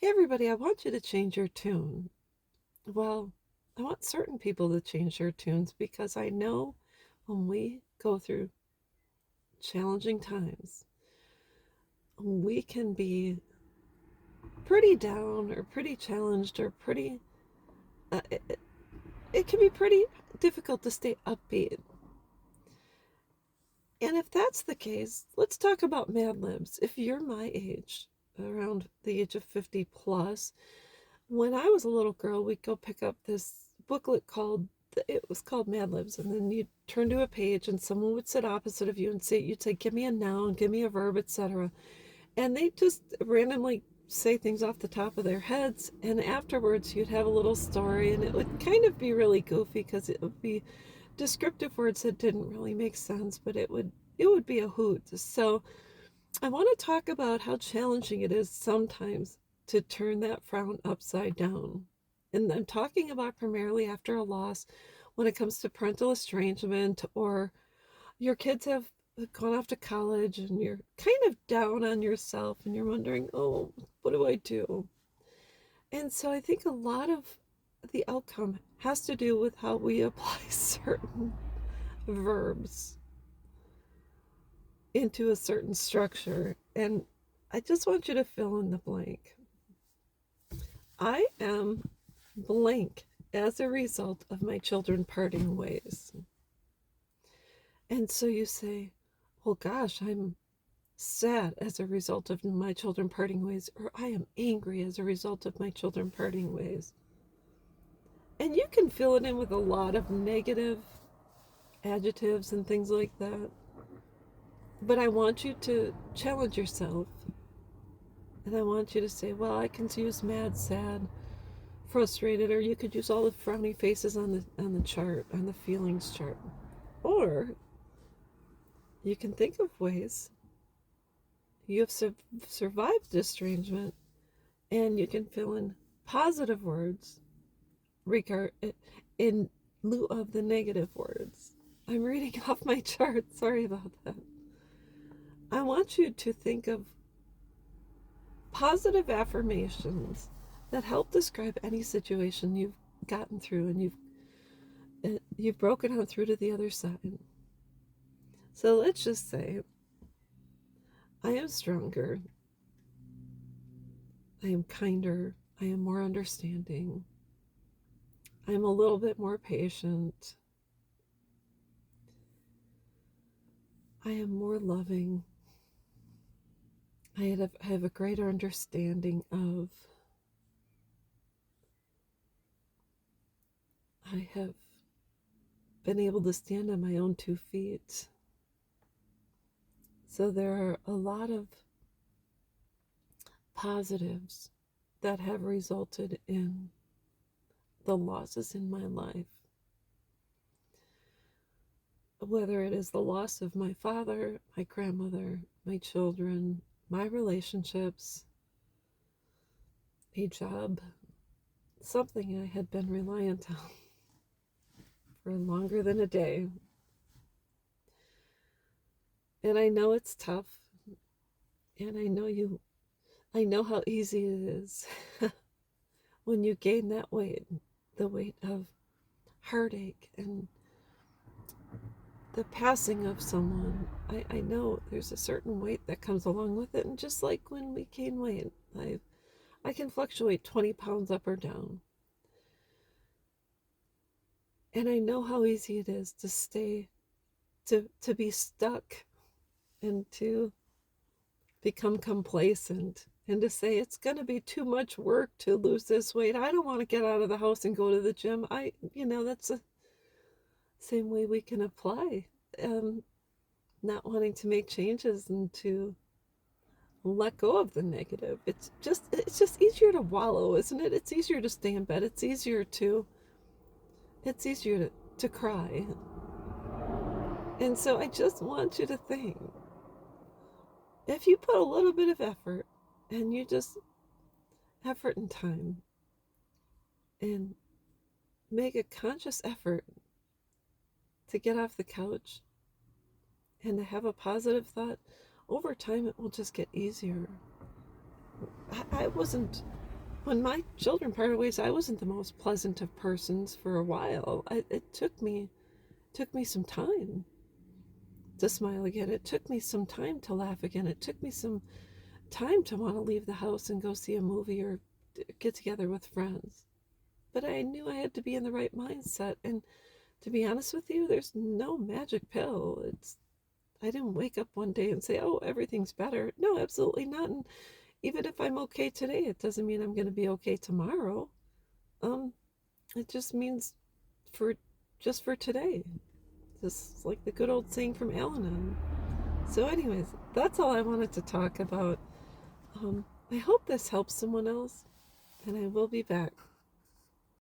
Hey everybody, I want you to change your tune. Well, I want certain people to change their tunes because I know when we go through challenging times, we can be pretty down or pretty challenged or pretty, uh, it, it can be pretty difficult to stay upbeat. And if that's the case, let's talk about Mad Libs. If you're my age, around the age of 50 plus, when I was a little girl, we'd go pick up this booklet it was called Mad Libs, and then you'd turn to a page and someone would sit opposite of you and you'd say, give me a noun, give me a verb, etc. And they just randomly say things off the top of their heads, and afterwards you'd have a little story, and it would kind of be really goofy because it would be descriptive words that didn't really make sense, but it would be a hoot. So I want to talk about how challenging it is sometimes to turn that frown upside down. And I'm talking about primarily after a loss when it comes to parental estrangement, or your kids have gone off to college and you're kind of down on yourself and you're wondering, oh, what do I do? And so I think a lot of the outcome has to do with how we apply certain verbs into a certain structure. And I just want you to fill in the blank. I am blank as a result of my children parting ways. And so you say, well, gosh, I'm sad as a result of my children parting ways, or I am angry as a result of my children parting ways. And you can fill it in with a lot of negative adjectives and things like that. But I want you to challenge yourself. And I want you to say, well, I can use mad, sad, frustrated, or you could use all the frowny faces on the chart, on the feelings chart. Or you can think of ways you have survived estrangement, and you can fill in positive words regard in lieu of the negative words. I'm reading off my chart. Sorry about that. I want you to think of positive affirmations that help describe any situation you've gotten through and you've broken on through to the other side. So let's just say, I am stronger, I am kinder, I am more understanding, I am a little bit more patient, I am more loving, I have a greater understanding of, I have been able to stand on my own 2 feet. So there are a lot of positives that have resulted in the losses in my life. Whether it is the loss of my father, my grandmother, my children, my relationships, a job, something I had been reliant on for longer than a day. And I know it's tough, and I know how easy it is when you gain that weight, the weight of heartache and the passing of someone. I know there's a certain weight that comes along with it, and just like when we gain weight, I can fluctuate 20 pounds up or down. And I know how easy it is to to be stuck and to become complacent and to say it's going to be too much work to lose this weight. I don't want to get out of the house and go to the gym. That's the same way we can apply not wanting to make changes and to let go of the negative. It's just easier to wallow, isn't it? It's easier to stay in bed. It's easier to cry. And so I just want you to think, if you put a little bit of effort, and you just effort and time, and make a conscious effort to get off the couch and to have a positive thought, over time it will just get easier. I wasn't when my children parted ways, I wasn't the most pleasant of persons for a while. It took me some time to smile again. It took me some time to laugh again. It took me some time to want to leave the house and go see a movie or get together with friends. But I knew I had to be in the right mindset. And to be honest with you, there's no magic pill. I didn't wake up one day and say, "Oh, everything's better." No, absolutely not. And even if I'm okay today, it doesn't mean I'm going to be okay tomorrow. Um, it just means for just for today. Just like the good old saying from Al-Anon. So, anyways, that's all I wanted to talk about. I hope this helps someone else, and I will be back.